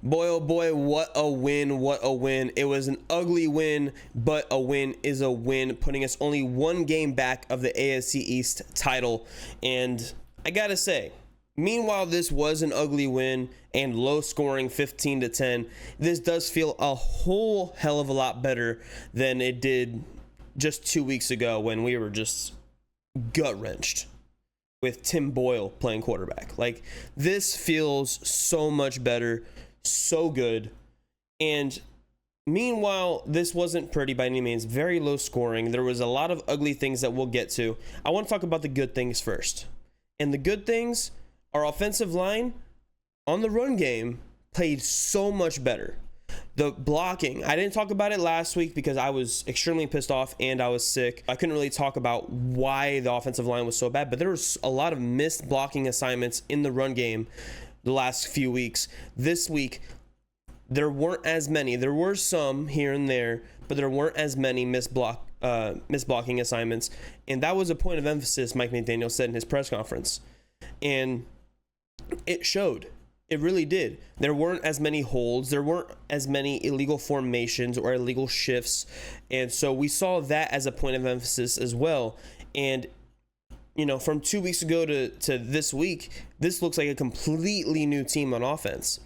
Boy, oh boy, what a win, what a win. It was an ugly win, but a win is a win, putting us only one game back of the AFC East title. And I gotta say, meanwhile, this was an ugly win and low scoring 15-10. This does feel a whole hell of a lot better than it did just 2 weeks ago when we were just gut wrenched with Tim Boyle playing quarterback. Like, this feels so much better, so good. And meanwhile, this wasn't pretty by any means, very low scoring. There was a lot of ugly things that we'll get to. I want to talk about the good things first. And the good things, our offensive line on the run game played so much better. The blocking, I didn't talk about it last week because I was extremely pissed off and I was sick. I couldn't really talk about why the offensive line was so bad, but there was a lot of missed blocking assignments in the run game the last few weeks. This week, there weren't as many. There were some here and there, but there weren't as many missed blocking assignments. And that was a point of emphasis, Mike McDaniel said in his press conference. And it showed. It really did. There weren't as many holds. There weren't as many illegal formations or illegal shifts. And so we saw that as a point of emphasis as well. And, you know, from 2 weeks ago to this week, this looks like a completely new team on offense.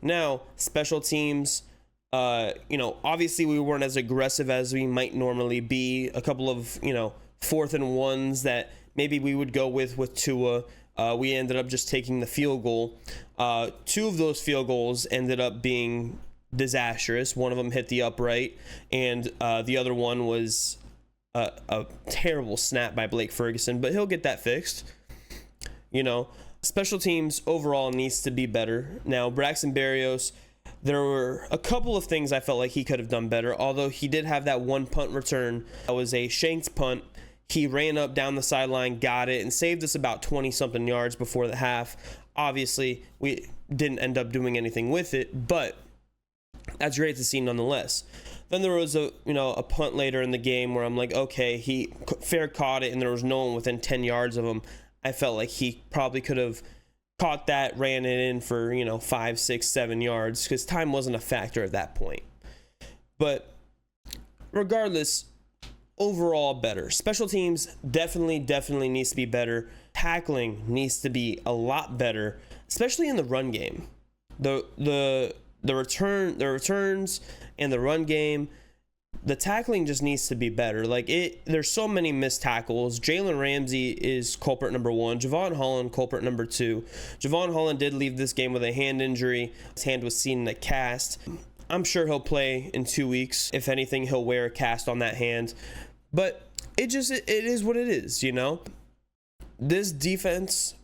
Now, special teams, obviously we weren't as aggressive as we might normally be. A couple of, 4th and 1s that maybe we would go with Tua. We ended up just taking the field goal. 2 of those field goals ended up being disastrous. One of them hit the upright, and the other one was a terrible snap by Blake Ferguson, but he'll get that fixed. Special teams overall needs to be better. Now, Braxton Berrios, there were a couple of things I felt like he could have done better, although he did have that one punt return. That was a shanked punt. He ran up down the sideline, got it, and saved us about 20-something yards before the half. Obviously, we didn't end up doing anything with it, but that's great to see nonetheless. Then there was a punt later in the game where I'm like, okay, he fair caught it, and there was no one within 10 yards of him. I felt like he probably could have caught that, ran it in for 5, 6, 7 yards because time wasn't a factor at that point. But regardless, overall better. Special teams definitely needs to be better. Tackling needs to be a lot better, especially in the run game. The returns and the run game, the tackling just needs to be better. There's so many missed tackles. Jalen Ramsey is culprit number 1. Javon Holland, culprit number 2. Javon Holland did leave this game with a hand injury. His hand was seen in a cast. I'm sure he'll play in 2 weeks. If anything, he'll wear a cast on that hand. But it is what it is, This defense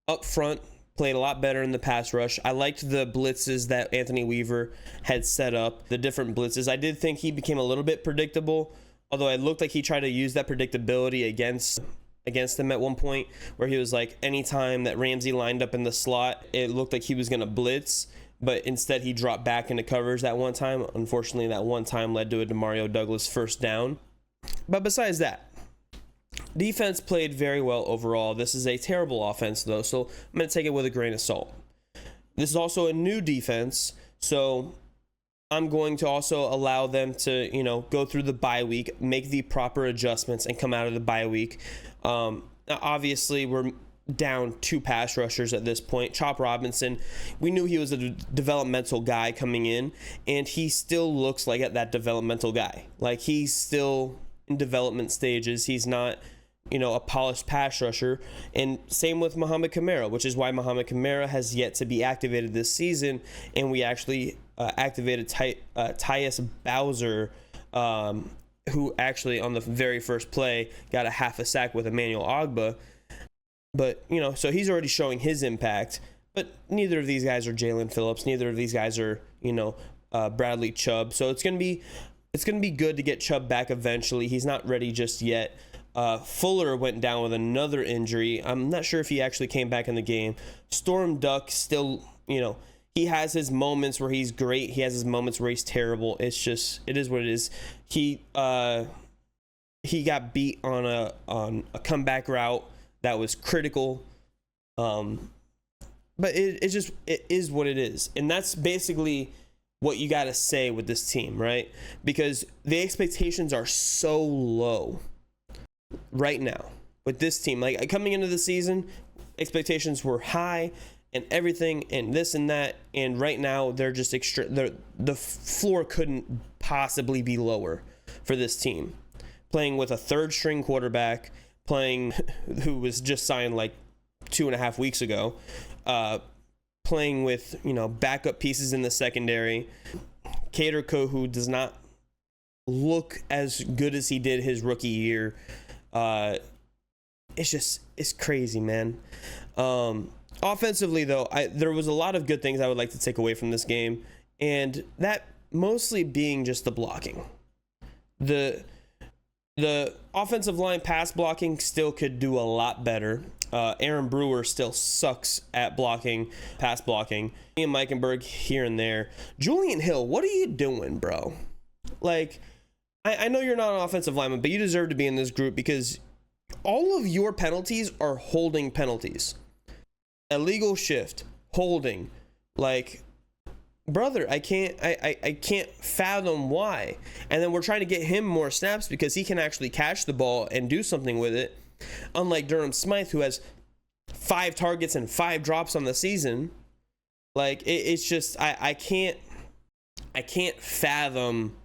up front played a lot better in the pass rush. I liked the blitzes that Anthony Weaver had set up, the different blitzes. I did think he became a little bit predictable, although it looked like he tried to use that predictability against them at one point, where he was like, anytime that Ramsey lined up in the slot, it looked like he was going to blitz. But instead, he dropped back into coverage that one time. Unfortunately, that one time led to a Demario Douglas first down. But besides that, defense played very well overall. This is a terrible offense, though, so I'm going to take it with a grain of salt. This is also a new defense, so I'm going to also allow them to, go through the bye week, make the proper adjustments, and come out of the bye week. Obviously, we're down 2 pass rushers at this point. Chop Robinson, we knew he was a developmental guy coming in, and he still looks like that developmental guy. Like, he's still in development stages. He's not, a polished pass rusher. And same with Muhammad Kamara, which is why Muhammad Kamara has yet to be activated this season, and we actually activated Tyus Bowser, who actually on the very first play got a half a sack with Emmanuel Ogbah. But, so he's already showing his impact. But neither of these guys are Jalen Phillips. Neither of these guys are, Bradley Chubb. So it's going to be good to get Chubb back eventually. He's not ready just yet. Fuller went down with another injury. I'm not sure if he actually came back in the game. Storm Duck still, he has his moments where he's great. He has his moments where he's terrible. It is what it is. He got beat on a comeback route that was critical. But but it is what it is. And that's basically what you got to say with this team, right? Because the expectations are so low right now with this team. Like, coming into the season, expectations were high and everything and this and that, and right now they're just the floor couldn't possibly be lower for this team. Playing with a third string quarterback, who was just signed like 2.5 weeks ago, playing with, backup pieces in the secondary. Cater who does not look as good as he did his rookie year. It's crazy, man. Offensively, though, there was a lot of good things I would like to take away from this game, and that mostly being just the blocking. The offensive line pass blocking still could do a lot better. Aaron Brewer still sucks at pass blocking. Ian Meikenberg here and there. Julian Hill, what are you doing, bro? Like, I know you're not an offensive lineman, but you deserve to be in this group because all of your penalties are holding penalties. Illegal shift, holding. Like, brother, I can't fathom why. And then we're trying to get him more snaps because he can actually catch the ball and do something with it. Unlike Durham Smythe, who has 5 targets and 5 drops on the season. Like, it's just, I can't fathom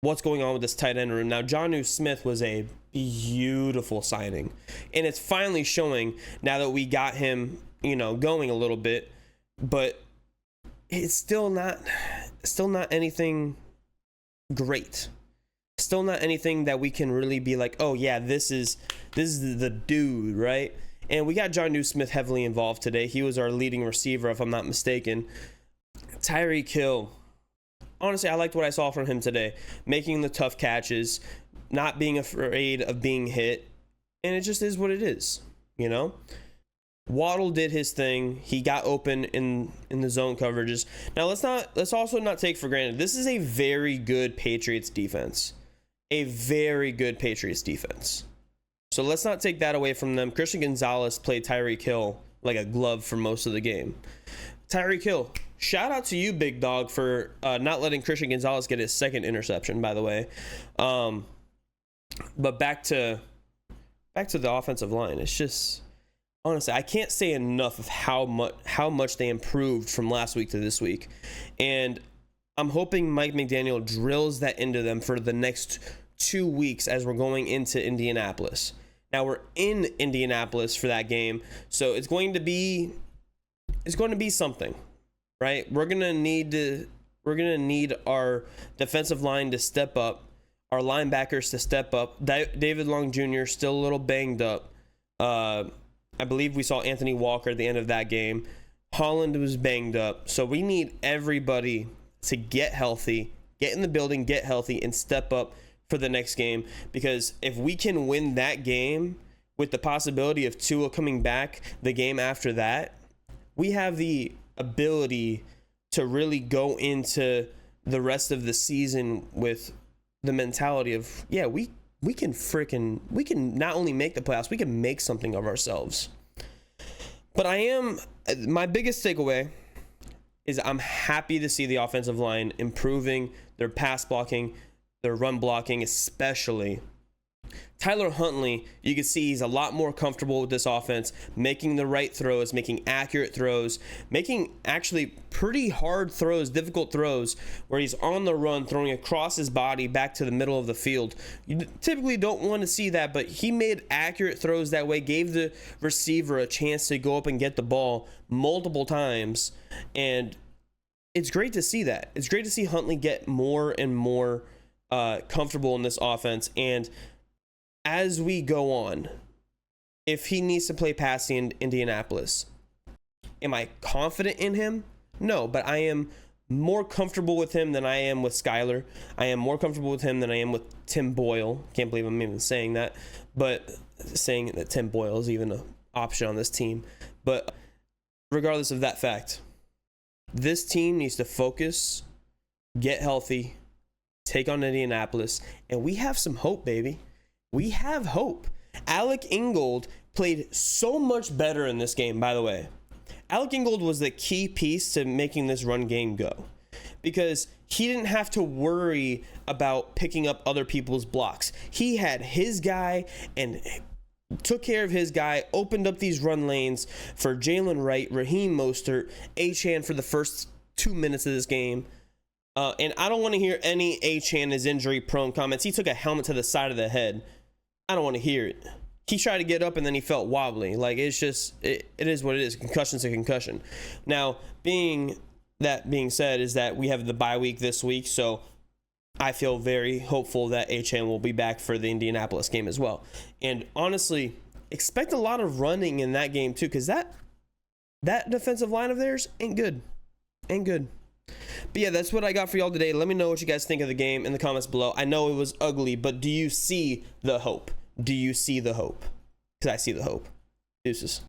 what's going on with this tight end room. Now, Jonnu Smith was a beautiful signing, and it's finally showing now that we got him, going a little bit, but it's still not anything great. Still not anything that we can really be like, oh yeah, this is the dude, right? And we got Jonnu Smith heavily involved today. He was our leading receiver, if I'm not mistaken. Tyreek Hill, honestly, I liked what I saw from him today. Making the tough catches, not being afraid of being hit, and it just is what it is, Waddle did his thing. He got open in the zone coverages. Now let's also not take for granted, this is a very good Patriots defense. A very good Patriots defense. So let's not take that away from them. Christian Gonzalez played Tyreek Hill like a glove for most of the game. Tyreek Hill, shout out to you, big dog, for not letting Christian Gonzalez get his second interception, by the way. But back to the offensive line. It's just, honestly, I can't say enough of how much they improved from last week to this week. And I'm hoping Mike McDaniel drills that into them for the next 2 weeks as we're going into Indianapolis. Now we're in Indianapolis for that game, so it's going to be something, right? We're gonna need our defensive line to step up, our linebackers to step up. David Long Jr. still a little banged up. I believe we saw Anthony Walker at the end of that game. Holland was banged up. So we need everybody to get healthy, get in the building, get healthy, and step up for the next game. Because if we can win that game with the possibility of Tua coming back the game after that, we have the ability to really go into the rest of the season with the mentality of, yeah, we can not only make the playoffs, we can make something of ourselves. But my biggest takeaway is I'm happy to see the offensive line improving their pass blocking, their run blocking, especially. Tyler Huntley, you can see he's a lot more comfortable with this offense, making the right throws, making accurate throws, making actually pretty hard throws, difficult throws, where he's on the run, throwing across his body back to the middle of the field. You typically don't want to see that, but he made accurate throws that way, gave the receiver a chance to go up and get the ball multiple times, and it's great to see that. It's great to see Huntley get more and more comfortable in this offense, and as we go on, if he needs to play past the Indianapolis, am I confident in him? No, but I am more comfortable with him than I am with Skyler. I am more comfortable with him than I am with Tim Boyle. Can't believe I'm even saying that, but saying that Tim Boyle is even an option on this team. But regardless of that fact, this team needs to focus, get healthy, take on Indianapolis, and we have some hope, baby. We have hope. Alec Ingold played so much better in this game, by the way. Alec Ingold was the key piece to making this run game go, because he didn't have to worry about picking up other people's blocks. He had his guy and took care of his guy, opened up these run lanes for Jalen Wright, Raheem Mostert, Achane for the first 2 minutes of this game. And I don't want to hear any Achane is injury prone comments. He took a helmet to the side of the head. I don't want to hear it. He tried to get up and then he felt wobbly. Like, it's just, it is what it is. Concussion's a concussion. Now, being said, is that we have the bye week this week, so I feel very hopeful that Achane will be back for the Indianapolis game as well. And honestly, expect a lot of running in that game too, because that defensive line of theirs ain't good. But yeah, that's what I got for y'all today. Let me know what you guys think of the game in the comments below. I know it was ugly, but do you see the hope? Do you see the hope? Because I see the hope. Deuces.